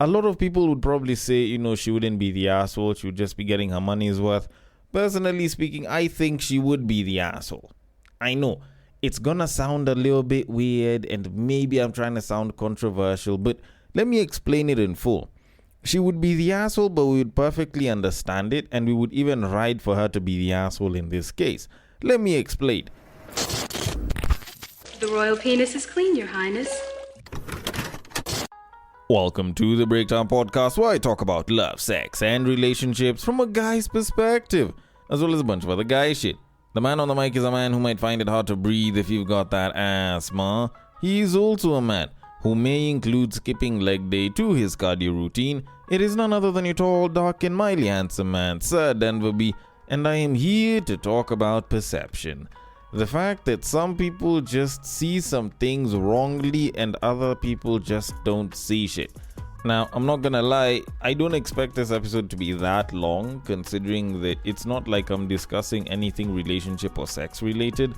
a lot of people would probably say, she wouldn't be the asshole. She would just be getting her money's worth. Personally speaking, I think she would be the asshole. I know it's gonna sound a little bit weird and maybe I'm trying to sound controversial, but let me explain it in full. She would be the asshole, but we would perfectly understand it, and we would even ride for her to be the asshole in this case. Let me explain. The royal penis is clean, Your Highness. Welcome to the Breakdown Podcast, where I talk about love, sex, and relationships from a guy's perspective, as well as a bunch of other guy shit. The man on the mic is a man who might find it hard to breathe if you've got that asthma. He is also a man who may include skipping leg day to his cardio routine. It is none other than your tall, dark, and mildly handsome man, Sir Denver B, and I am here to talk about perception. The fact that some people just see some things wrongly and other people just don't see shit. Now, I'm not gonna lie, I don't expect this episode to be that long, considering that it's not like I'm discussing anything relationship or sex related,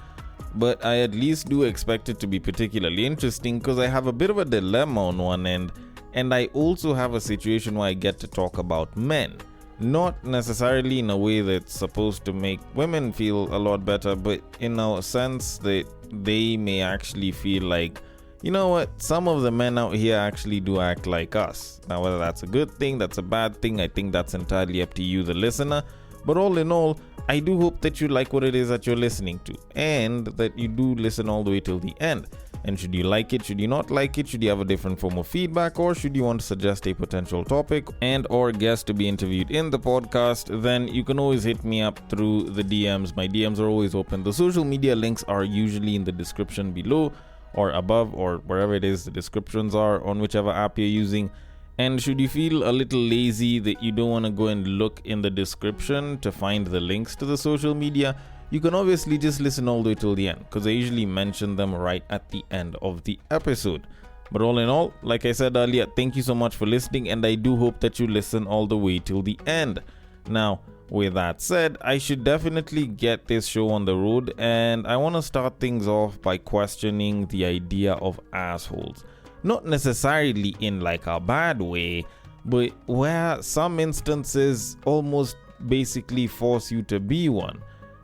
but I at least do expect it to be particularly interesting because I have a bit of a dilemma on one end, and I also have a situation where I get to talk about men. Not necessarily in a way that's supposed to make women feel a lot better, but in a sense that they may actually feel like, you know what, some of the men out here actually do act like us. Now, whether that's a good thing, that's a bad thing, I think that's entirely up to you, the listener. But all in all, I do hope that you like what it is that you're listening to, and that you do listen all the way till the end. And should you like it, should you not like it, should you have a different form of feedback, or should you want to suggest a potential topic and or guest to be interviewed in the podcast, then you can always hit me up through the DMs. My DMs are always open. The social media links are usually in the description below or above, or wherever it is the descriptions are on whichever app you're using. And should you feel a little lazy that you don't want to go and look in the description to find the links to the social media, you can obviously just listen all the way till the end, because I usually mention them right at the end of the episode. But all in all, like I said earlier, thank you so much for listening, and I do hope that you listen all the way till the end. Now, with that said, I should definitely get this show on the road, and I want to start things off by questioning the idea of assholes. Not necessarily in like a bad way, but where some instances almost basically force you to be one.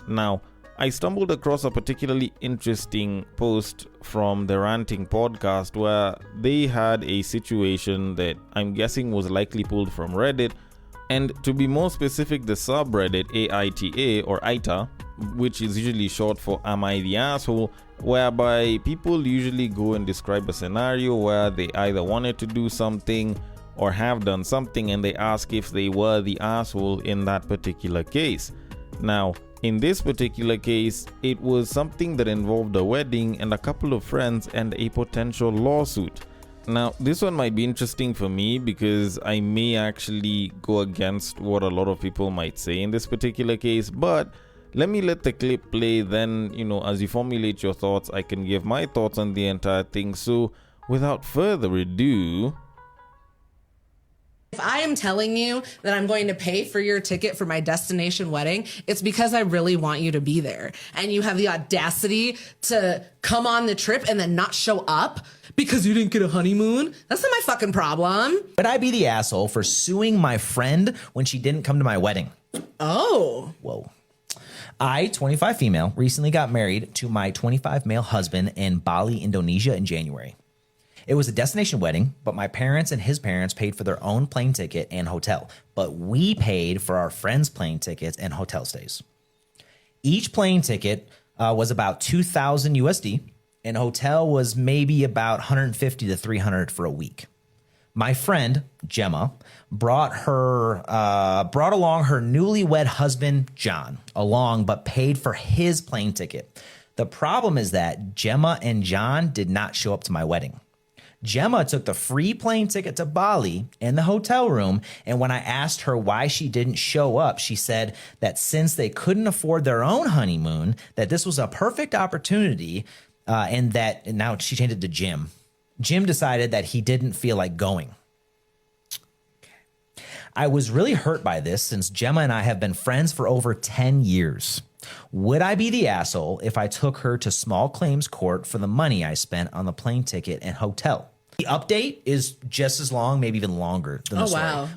Now, I stumbled across a particularly interesting post from the Ranting podcast where they had a situation that I'm guessing was likely pulled from Reddit. And to be more specific, the subreddit AITA or ITA, which is usually short for Am I the Asshole, whereby people usually go and describe a scenario where they either wanted to do something or have done something, and they ask if they were the asshole in that particular case. Now, in this particular case, it was something that involved a wedding and a couple of friends and a potential lawsuit. Now, this one might be interesting for me because I may actually go against what a lot of people might say in this particular case, but let me let the clip play, then, as you formulate your thoughts, I can give my thoughts on the entire thing. So, without further ado... If I am telling you that I'm going to pay for your ticket for my destination wedding, it's because I really want you to be there. And you have the audacity to come on the trip and then not show up because you didn't get a honeymoon. That's not my fucking problem. Would I be the asshole for suing my friend when she didn't come to my wedding? Oh. Whoa. I, 25 female, recently got married to my 25 male husband in Bali, Indonesia in January. It was a destination wedding, but my parents and his parents paid for their own plane ticket and hotel, but we paid for our friends' plane tickets and hotel stays. Each plane ticket was about 2,000 USD, and hotel was maybe about 150 to 300 for a week. My friend, Gemma, brought along her newlywed husband, John, but paid for his plane ticket. The problem is that Gemma and John did not show up to my wedding. Gemma took the free plane ticket to Bali and the hotel room, and when I asked her why she didn't show up, she said that since they couldn't afford their own honeymoon, that this was a perfect opportunity, and now she changed it to Jim. Jim decided that he didn't feel like going. I was really hurt by this since Gemma and I have been friends for over 10 years. Would I be the asshole if I took her to small claims court for the money I spent on the plane ticket and hotel? The update is just as long, maybe even longer than the story. Wow.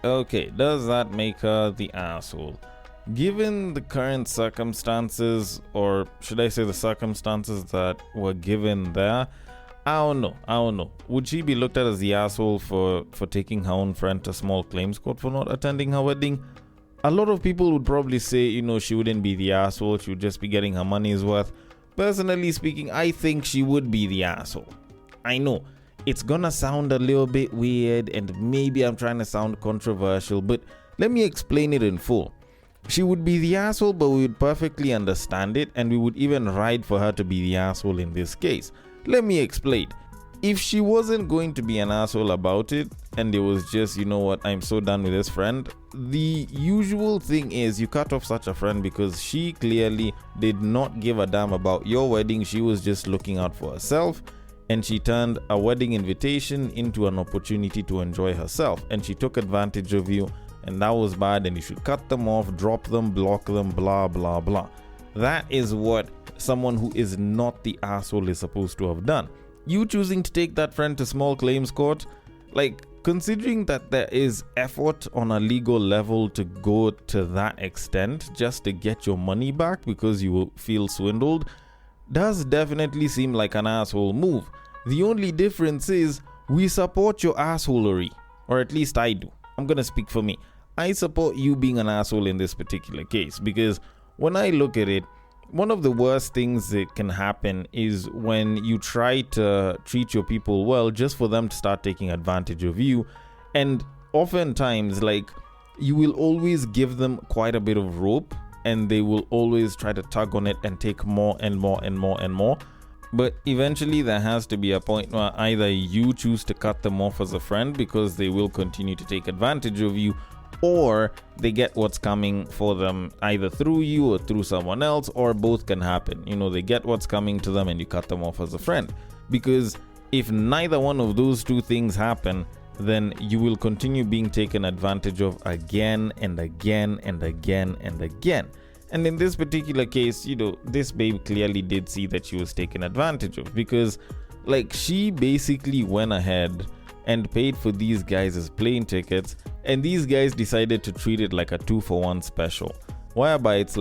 Okay. Does that make her the asshole? Given the current circumstances, or should I say the circumstances that were given there, I don't know. Would she be looked at as the asshole for taking her own friend to small claims court for not attending her wedding? A lot of people would probably say, she wouldn't be the asshole. She would just be getting her money's worth. Personally speaking, I think she would be the asshole. I know it's gonna sound a little bit weird, and maybe I'm trying to sound controversial, but let me explain it in full. She would be the asshole, but we would perfectly understand it, and we would even ride for her to be the asshole in this case. Let me explain. If she wasn't going to be an asshole about it, and it was just, I'm so done with this friend, the usual thing is you cut off such a friend because she clearly did not give a damn about your wedding. She was just looking out for herself, and she turned a wedding invitation into an opportunity to enjoy herself, and she took advantage of you, and that was bad, and you should cut them off, drop them, block them, blah, blah, blah. That is what someone who is not the asshole is supposed to have done. You choosing to take that friend to small claims court, considering that there is effort on a legal level to go to that extent just to get your money back because you feel swindled, does definitely seem like an asshole move. The only difference is we support your assholery, or at least I do. I'm gonna speak for me. I support you being an asshole in this particular case, because when I look at it, one of the worst things that can happen is when you try to treat your people well just for them to start taking advantage of you. And oftentimes, you will always give them quite a bit of rope, and they will always try to tug on it and take more and more and more and more. But eventually there has to be a point where either you choose to cut them off as a friend because they will continue to take advantage of you, or they get what's coming for them either through you or through someone else, or both can happen. They get what's coming to them and you cut them off as a friend. Because if neither one of those two things happen, then you will continue being taken advantage of again and again and again and again. And in this particular case, this babe clearly did see that she was taken advantage of, because she basically went ahead and paid for these guys' plane tickets, and these guys decided to treat it like a 2-for-1 special, whereby it's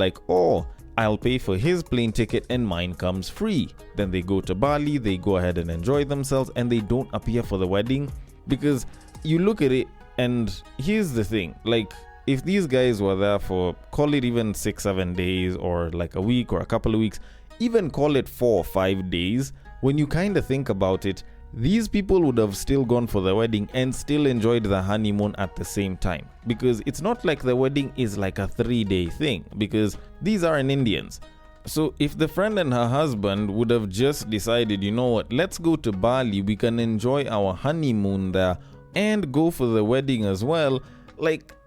I'll pay for his plane ticket and mine comes free. Then they go to Bali, they go ahead and enjoy themselves, and they don't appear for the wedding. Because you look at it, and here's the thing, if these guys were there for, call it even 6-7 days, or a week or a couple of weeks, even call it 4 or 5 days, when you kind of think about it, these people would have still gone for the wedding and still enjoyed the honeymoon at the same time. Because it's not like the wedding is a 3-day thing, because these aren't Indians. So if the friend and her husband would have just decided, let's go to Bali, we can enjoy our honeymoon there and go for the wedding as well,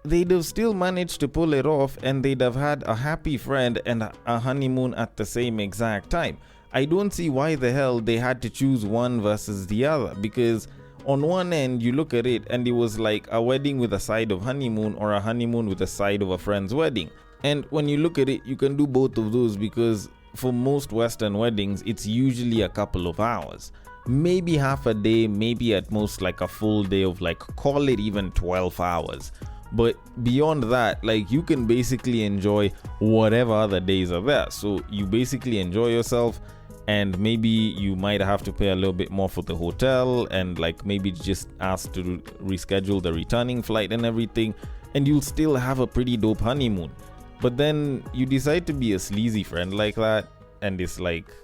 they'd have still managed to pull it off, and they'd have had a happy friend and a honeymoon at the same exact time. I don't see why the hell they had to choose one versus the other, because on one end you look at it and it was like a wedding with a side of honeymoon, or a honeymoon with a side of a friend's wedding. And when you look at it, you can do both of those, because for most Western weddings it's usually a couple of hours, maybe half a day, maybe at most a full day of call it even 12 hours. But beyond that, you can basically enjoy whatever other days are there. So you basically enjoy yourself, and maybe you might have to pay a little bit more for the hotel, and maybe just ask to reschedule the returning flight and everything, and you'll still have a pretty dope honeymoon. But then you decide to be a sleazy friend like that, and it's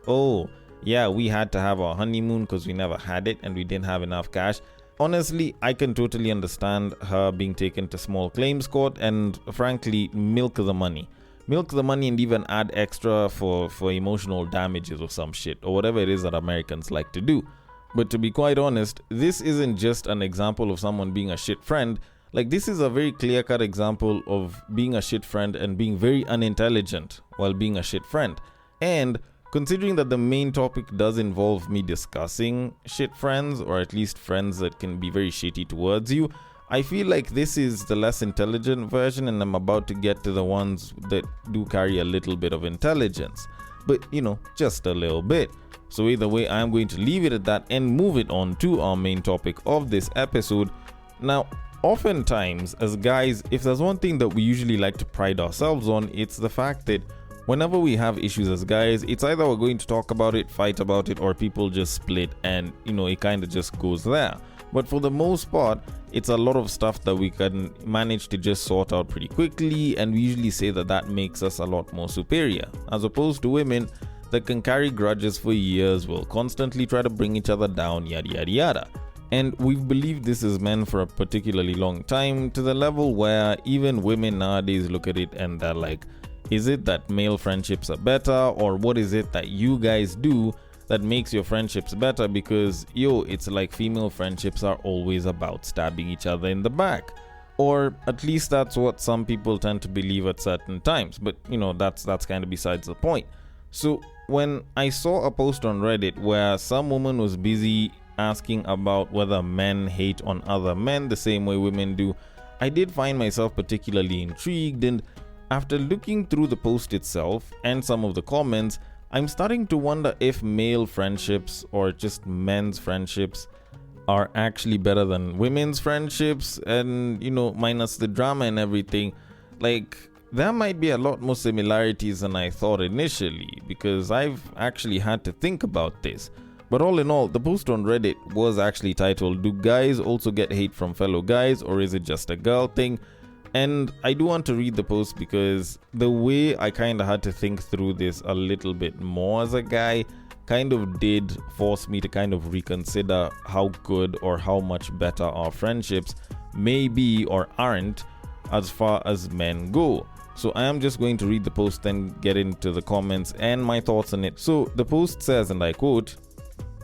oh yeah, we had to have our honeymoon because we never had it and we didn't have enough cash. Honestly, I can totally understand her being taken to small claims court and frankly milk the money and even add extra for emotional damages or some shit, or whatever it is that Americans like to do. But to be quite honest, this isn't just an example of someone being a shit friend. This is a very clear-cut example of being a shit friend and being very unintelligent while being a shit friend. And considering that the main topic does involve me discussing shit friends, or at least friends that can be very shitty towards you, I feel like this is the less intelligent version, and I'm about to get to the ones that do carry a little bit of intelligence. but just a little bit. So either way, I'm going to leave it at that and move it on to our main topic of this episode. Now, oftentimes as guys, if there's one thing that we usually like to pride ourselves on, it's the fact that whenever we have issues as guys, it's either we're going to talk about it, fight about it, or people just split and it kind of just goes there. But for the most part, it's a lot of stuff that we can manage to just sort out pretty quickly, and we usually say that makes us a lot more superior, as opposed to women that can carry grudges for years, will constantly try to bring each other down, yada yada yada. And we've believed this is men for a particularly long time, to the level where even women nowadays look at it and they're like, is it that male friendships are better, or what is it that you guys do that makes your friendships better? Because it's like female friendships are always about stabbing each other in the back, or at least that's what some people tend to believe at certain times. But that's kind of besides the point. So when I saw a post on Reddit where some woman was busy asking about whether men hate on other men the same way women do, I did find myself particularly intrigued, and after looking through the post itself and some of the comments, I'm starting to wonder if male friendships or just men's friendships are actually better than women's friendships, and minus the drama and everything. Like, there might be a lot more similarities than I thought initially, because I've actually had to think about this. But all in all, the post on Reddit was actually titled, "Do guys also get hate from fellow guys, or is it just a girl thing?" And I do want to read the post because the way I kind of had to think through this a little bit more as a guy kind of did force me to kind of reconsider how good or how much better our friendships may be or aren't as far as men go. So I am just going to read the post and get into the comments and my thoughts on it. So the post says, and I quote,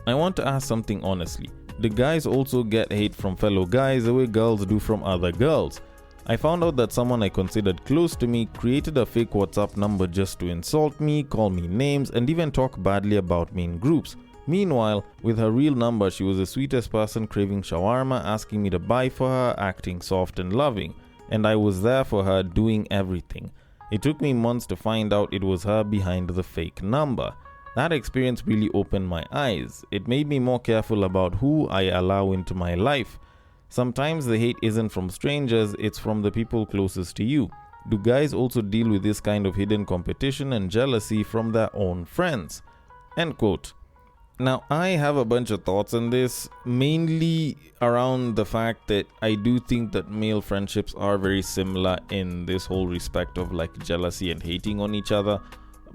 "I want to ask something honestly. Do guys also get hate from fellow guys the way girls do from other girls? I found out that someone I considered close to me created a fake WhatsApp number just to insult me, call me names, and even talk badly about me in groups. Meanwhile, with her real number, she was the sweetest person, craving shawarma, asking me to buy for her, acting soft and loving. And I was there for her, doing everything. It took me months to find out it was her behind the fake number. That experience really opened my eyes. It made me more careful about who I allow into my life. Sometimes the hate isn't from strangers, it's from the people closest to you. Do guys also deal with this kind of hidden competition and jealousy from their own friends?" End quote. Now, I have a bunch of thoughts on this, mainly around the fact that I do think that male friendships are very similar in this whole respect of like jealousy and hating on each other.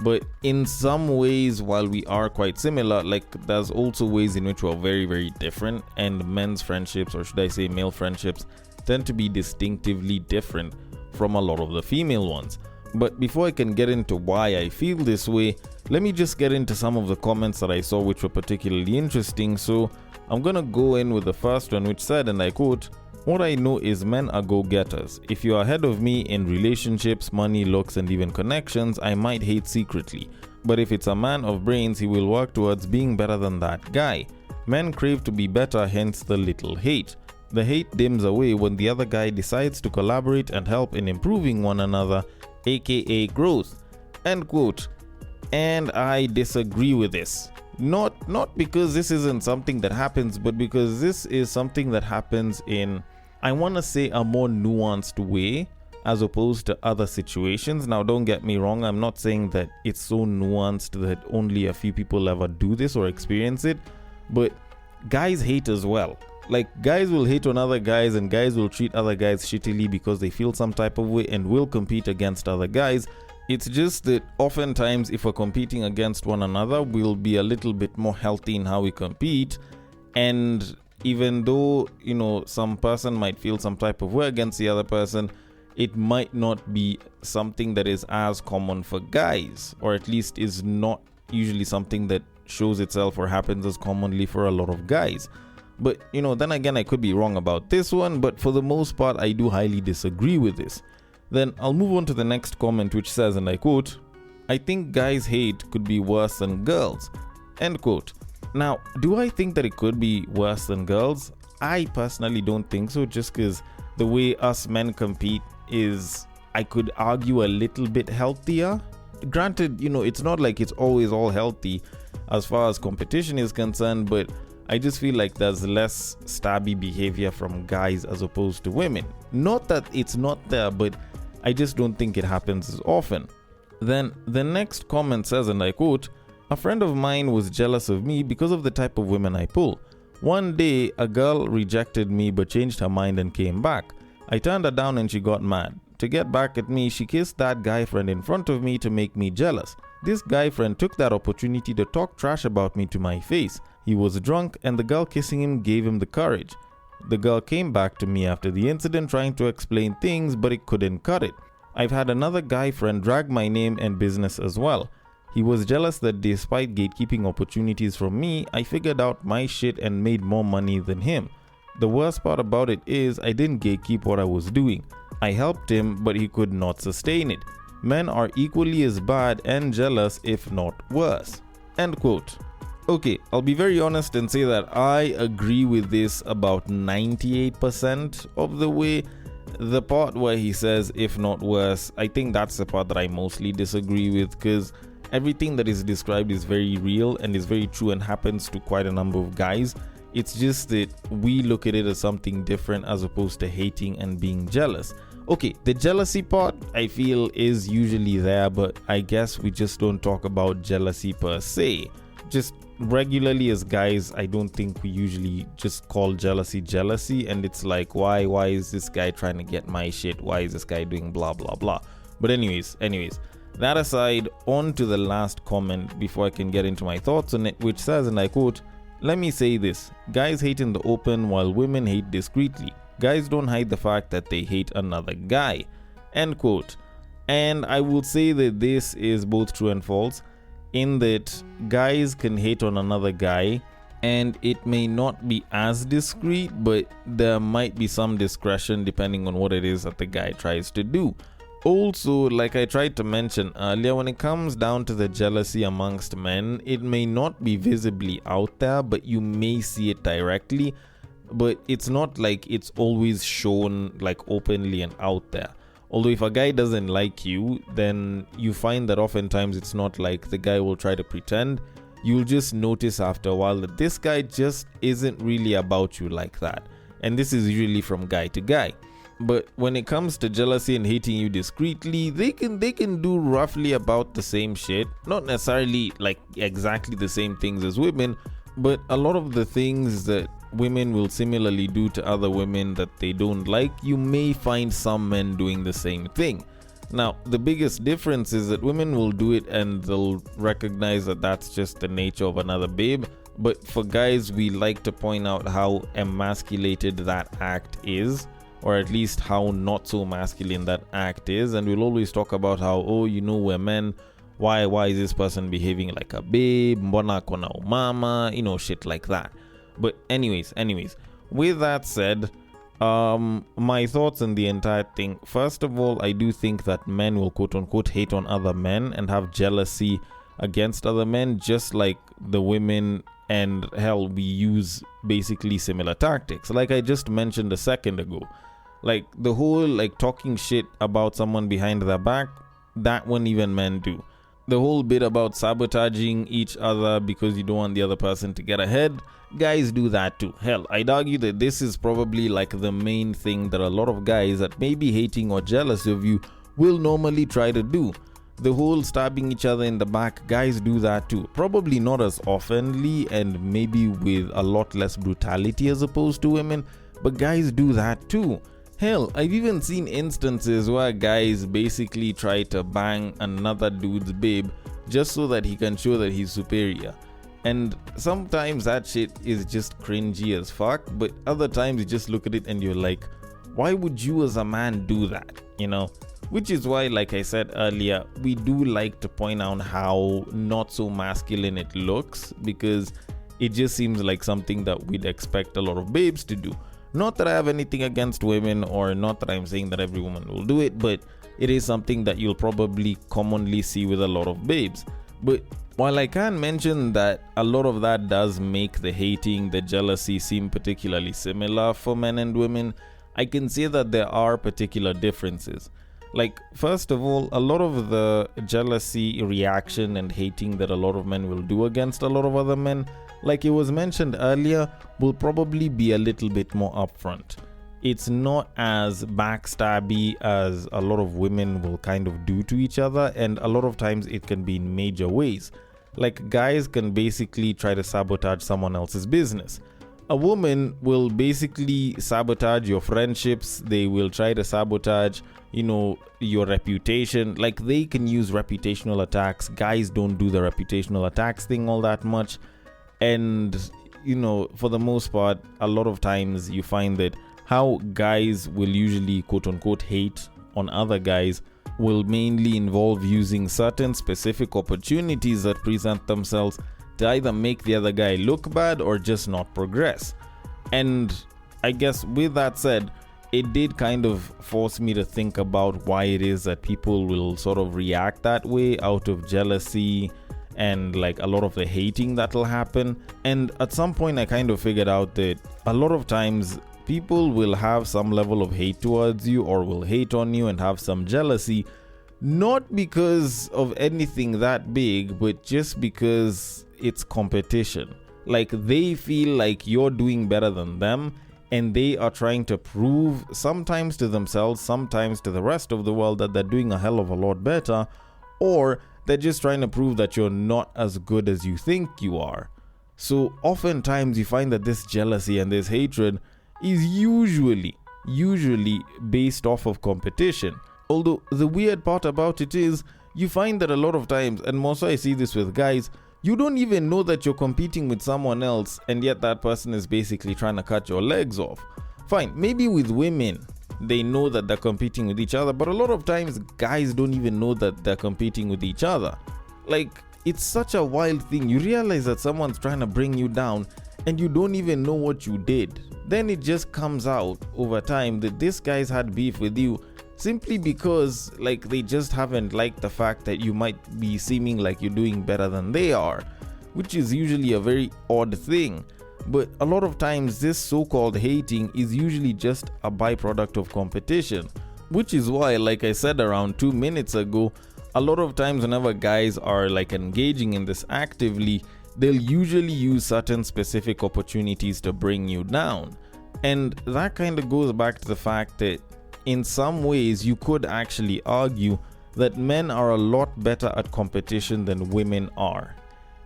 But in some ways, while we are quite similar, like there's also ways in which we're very, very different, and men's friendships, or should I say male friendships, tend to be distinctively different from a lot of the female ones. But before I can get into why I feel this way, let me just get into some of the comments that I saw which were particularly interesting. So I'm gonna go in with the first one, which said, and I quote, "What I know is men are go-getters. If you are ahead of me in relationships, money, looks, and even connections, I might hate secretly. But if it's a man of brains, he will work towards being better than that guy. Men crave to be better, hence the little hate. The hate dims away when the other guy decides to collaborate and help in improving one another, aka growth." End quote. And I disagree with this. Not because this isn't something that happens, but because this is something that happens in, I want to say, a more nuanced way as opposed to other situations. Now, don't get me wrong, I'm not saying that it's so nuanced that only a few people ever do this or experience it, but guys hate as well. Like, guys will hate on other guys, and guys will treat other guys shittily because they feel some type of way and will compete against other guys. It's just that oftentimes if we're competing against one another, we'll be a little bit more healthy in how we compete. And even though, some person might feel some type of way against the other person, it might not be something that is as common for guys, or at least is not usually something that shows itself or happens as commonly for a lot of guys. But, then again, I could be wrong about this one, but for the most part, I do highly disagree with this. Then I'll move on to the next comment, which says, and I quote, "I think guys' hate could be worse than girls." End quote. Now, do I think that it could be worse than girls? I personally don't think so, just because the way us men compete is, I could argue, a little bit healthier, granted, it's not like it's always all healthy as far as competition is concerned, but I just feel like there's less stabby behavior from guys as opposed to women. Not that it's not there, but I just don't think it happens as often. Then the next comment says, and I quote, "A friend of mine was jealous of me because of the type of women I pull. One day, a girl rejected me but changed her mind and came back. I turned her down and she got mad. To get back at me, she kissed that guy friend in front of me to make me jealous. This guy friend took that opportunity to talk trash about me to my face. He was drunk and the girl kissing him gave him the courage. The girl came back to me after the incident trying to explain things, but it couldn't cut it. I've had another guy friend drag my name and business as well. He was jealous that despite gatekeeping opportunities from me, I figured out my shit and made more money than him. The worst part about it is I didn't gatekeep what I was doing. I helped him, but he could not sustain it. Men are equally as bad and jealous, if not worse." End quote. Okay, I'll be very honest and say that I agree with this about 98% of the way. The part where he says, if not worse, I think that's the part that I mostly disagree with, because everything that is described is very real and is very true and happens to quite a number of guys. It's just that we look at it as something different as opposed to hating and being jealous. Okay, the jealousy part I feel is usually there, but I guess we just don't talk about jealousy per se. Just regularly as guys, I don't think we usually just call jealousy, and it's like, why is this guy trying to get my shit? Why is this guy doing blah blah blah? But anyways, that aside, on to the last comment before I can get into my thoughts on it, which says, and I quote, "Let me say this, guys hate in the open while women hate discreetly. Guys don't hide the fact that they hate another guy." End quote. And I will say that this is both true and false, in that guys can hate on another guy and it may not be as discreet, but there might be some discretion depending on what it is that the guy tries to do. Also, like I tried to mention earlier, when it comes down to the jealousy amongst men, it may not be visibly out there, but you may see it directly, but it's not like it's always shown like openly and out there. Although if a guy doesn't like you, then you find that oftentimes it's not like the guy will try to pretend. You'll just notice after a while that this guy just isn't really about you like that. And this is usually from guy to guy. But when it comes to jealousy and hating you discreetly, they can do roughly about the same shit. Not necessarily like exactly the same things as women, but a lot of the things that women will similarly do to other women that they don't like, you may find some men doing the same thing. Now, the biggest difference is that women will do it and they'll recognize that that's just the nature of another babe. But for guys, we like to point out how emasculated that act is, or at least how not so masculine that act is. And we'll always talk about how, we're men. Why is this person behaving like a babe? Mbona kona umama? Shit like that. But anyways, with that said, my thoughts on the entire thing. First of all, I do think that men will quote unquote hate on other men and have jealousy against other men, just like the women, and hell, we use basically similar tactics. Like I just mentioned a second ago. Like the whole like talking shit about someone behind their back, that one even men do. The whole bit about sabotaging each other because you don't want the other person to get ahead, guys do that too. Hell, I'd argue that this is probably like the main thing that a lot of guys that may be hating or jealous of you will normally try to do. The whole stabbing each other in the back, guys do that too. Probably not as oftenly and maybe with a lot less brutality as opposed to women, but guys do that too. Hell, I've even seen instances where guys basically try to bang another dude's babe just so that he can show that he's superior. And sometimes that shit is just cringy as fuck, but other times you just look at it and you're like, why would you as a man do that? Which is why, like I said earlier, we do like to point out how not so masculine it looks, because it just seems like something that we'd expect a lot of babes to do. Not that I have anything against women, or not that I'm saying that every woman will do it, but it is something that you'll probably commonly see with a lot of babes. But while I can mention that a lot of that does make the hating, the jealousy seem particularly similar for men and women, I can say that there are particular differences. Like, first of all, a lot of the jealousy, reaction, and hating that a lot of men will do against a lot of other men, like it was mentioned earlier, will probably be a little bit more upfront. It's not as backstabby as a lot of women will kind of do to each other, and a lot of times it can be in major ways. Like, guys can basically try to sabotage someone else's business. A woman will basically sabotage your friendships. They will try to sabotage, your reputation. Like, they can use reputational attacks. Guys don't do the reputational attacks thing all that much. And, for the most part, a lot of times you find that how guys will usually quote unquote hate on other guys will mainly involve using certain specific opportunities that present themselves to either make the other guy look bad or just not progress. And I guess with that said, it did kind of force me to think about why it is that people will sort of react that way out of jealousy and like a lot of the hating that'll happen. And at some point I kind of figured out that a lot of times people will have some level of hate towards you or will hate on you and have some jealousy, not because of anything that big, but just because it's competition. Like, they feel like you're doing better than them, and they are trying to prove, sometimes to themselves, sometimes to the rest of the world, that they're doing a hell of a lot better, or they're just trying to prove that you're not as good as you think you are. So oftentimes you find that this jealousy and this hatred is usually based off of competition. Although the weird part about it is, you find that a lot of times, and more so I see this with guys, you don't even know that you're competing with someone else, and yet that person is basically trying to cut your legs off. Fine, maybe with women, they know that they're competing with each other, but a lot of times guys don't even know that they're competing with each other. Like, it's such a wild thing. You realize that someone's trying to bring you down, and you don't even know what you did. Then it just comes out over time that this guy's had beef with you simply because like they just haven't liked the fact that you might be seeming like you're doing better than they are, which is usually a very odd thing. But a lot of times this so-called hating is usually just a byproduct of competition, which is why, like I said around 2 minutes ago, a lot of times whenever guys are like engaging in this actively, they'll usually use certain specific opportunities to bring you down. And that kind of goes back to the fact that in some ways you could actually argue that men are a lot better at competition than women are.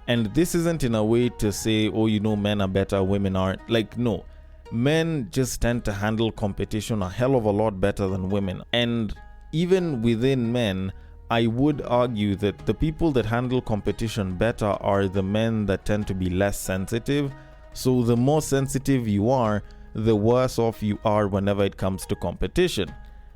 And this isn't in a way to say, men are better, women aren't. Like, no. Men just tend to handle competition a hell of a lot better than women. And even within men, I would argue that the people that handle competition better are the men that tend to be less sensitive. So the more sensitive you are, the worse off you are whenever it comes to competition.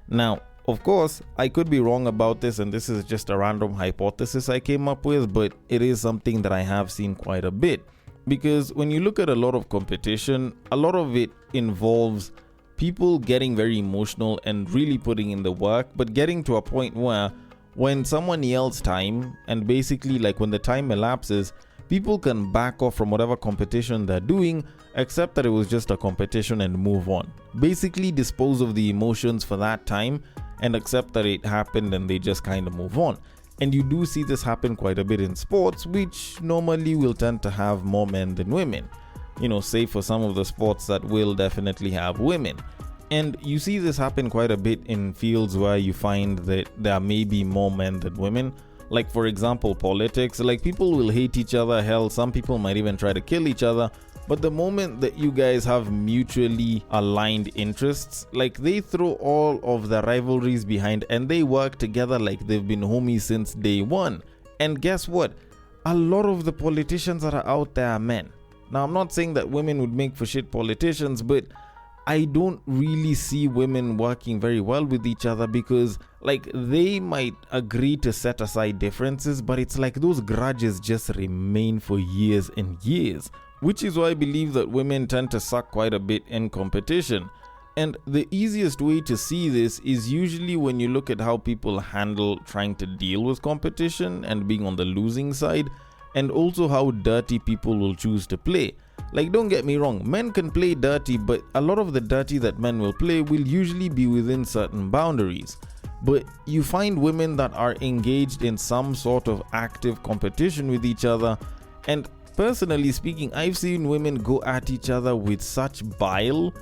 Now, of course, I could be wrong about this, and this is just a random hypothesis I came up with, but it is something that I have seen quite a bit. Because when you look at a lot of competition, a lot of it involves people getting very emotional and really putting in the work, but getting to a point where when someone yells time, and basically like when the time elapses, people can back off from whatever competition they're doing, accept that it was just a competition and move on. Basically dispose of the emotions for that time and accept that it happened, and they just kind of move on. And you do see this happen quite a bit in sports, which normally will tend to have more men than women. Save for some of the sports that will definitely have women. And you see this happen quite a bit in fields where you find that there may be more men than women. Like, for example, politics. Like, people will hate each other. Hell, some people might even try to kill each other. But the moment that you guys have mutually aligned interests, like, they throw all of the rivalries behind and they work together like they've been homies since day one. And guess what? A lot of the politicians that are out there are men. Now, I'm not saying that women would make for shit politicians, but I don't really see women working very well with each other because, like, they might agree to set aside differences, but it's like those grudges just remain for years and years, which is why I believe that women tend to suck quite a bit in competition. And the easiest way to see this is usually when you look at how people handle trying to deal with competition and being on the losing side, and also how dirty people will choose to play. Like, don't get me wrong, men can play dirty, but a lot of the dirty that men will play will usually be within certain boundaries. but you find women that are engaged in some sort of active competition with each other. And personally speaking, I've seen women go at each other with such bile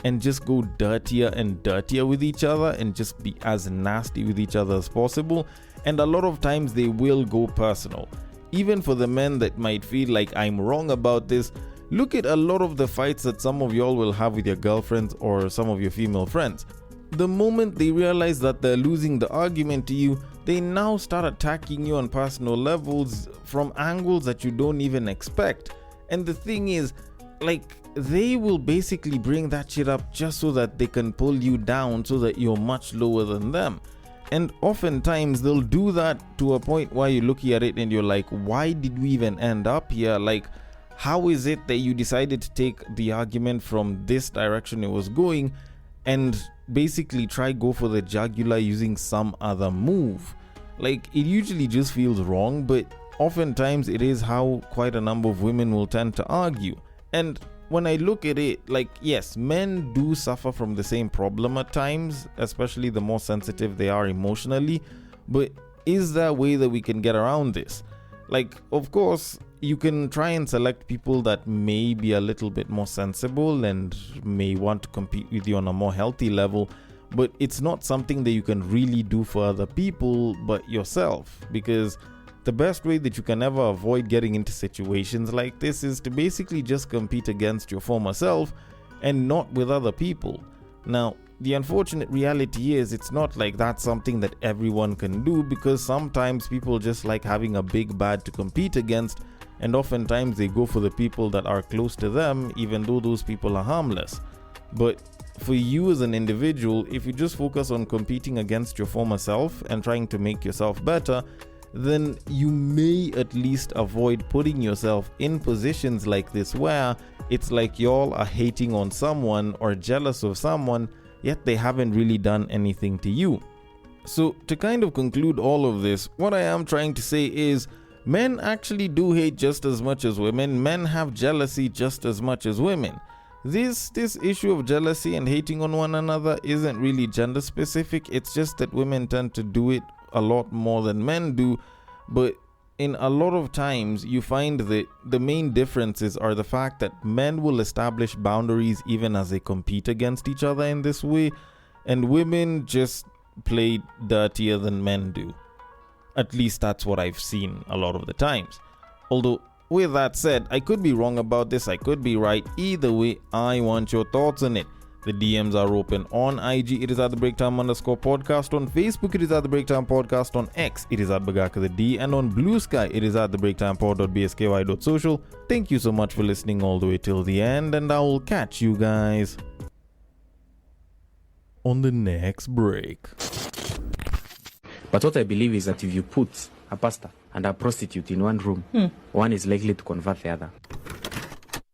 and just go dirtier and dirtier with each other and just be as nasty with each other as possible. And a lot of times they will go personal. Even for the men that might feel like I'm wrong about this, look at a lot of the fights that some of y'all will have with your girlfriends or some of your female friends. The moment they realize that they're losing the argument to you, they now start attacking you on personal levels from angles that you don't even expect. And the thing is, like, they will basically bring that shit up just so that they can pull you down so that you're much lower than them. And oftentimes they'll do that to a point where you're looking at it and you're like, why did we even end up here? Like, how is it that you decided to take the argument from this direction it was going and basically try go for the jugular using some other move? Like, it usually just feels wrong, but oftentimes it is how quite a number of women will tend to argue. And when I look at it, like, yes, men do suffer from the same problem at times, especially the more sensitive they are emotionally, but is there a way that we can get around this? Like, of course, you can try and select people that may be a little bit more sensible and may want to compete with you on a more healthy level, but it's not something that you can really do for other people but yourself, because the best way that you can ever avoid getting into situations like this is to basically just compete against your former self and not with other people. Now, the unfortunate reality is it's not like that's something that everyone can do, because sometimes people just like having a big bad to compete against, and oftentimes they go for the people that are close to them, even though those people are harmless. But for you as an individual, if you just focus on competing against your former self and trying to make yourself better, then you may at least avoid putting yourself in positions like this where it's like y'all are hating on someone or jealous of someone, yet they haven't really done anything to you. So to kind of conclude all of this, what I am trying to say is men actually do hate just as much as women. Men have jealousy just as much as women. This issue of jealousy and hating on one another isn't really gender specific. It's just that women tend to do it a lot more than men do, but in a lot of times you find that the main differences are the fact that men will establish boundaries even as they compete against each other in this way, and women just play dirtier than men do. At least that's what I've seen a lot of the times. Although, with that said, I could be wrong about this, I could be right. Either way, I want your thoughts on it. The DMs are open on IG. It is at the Breaktime_podcast. On Facebook, it is at the Breaktime Podcast. On X, it is at Bagaka the D. And on Bluesky, it is at the breaktimepod.bsky.social. Thank you so much for listening all the way till the end, and I will catch you guys on the next break. But what I believe is that if you put a pastor and a prostitute in one room, one is likely to convert the other.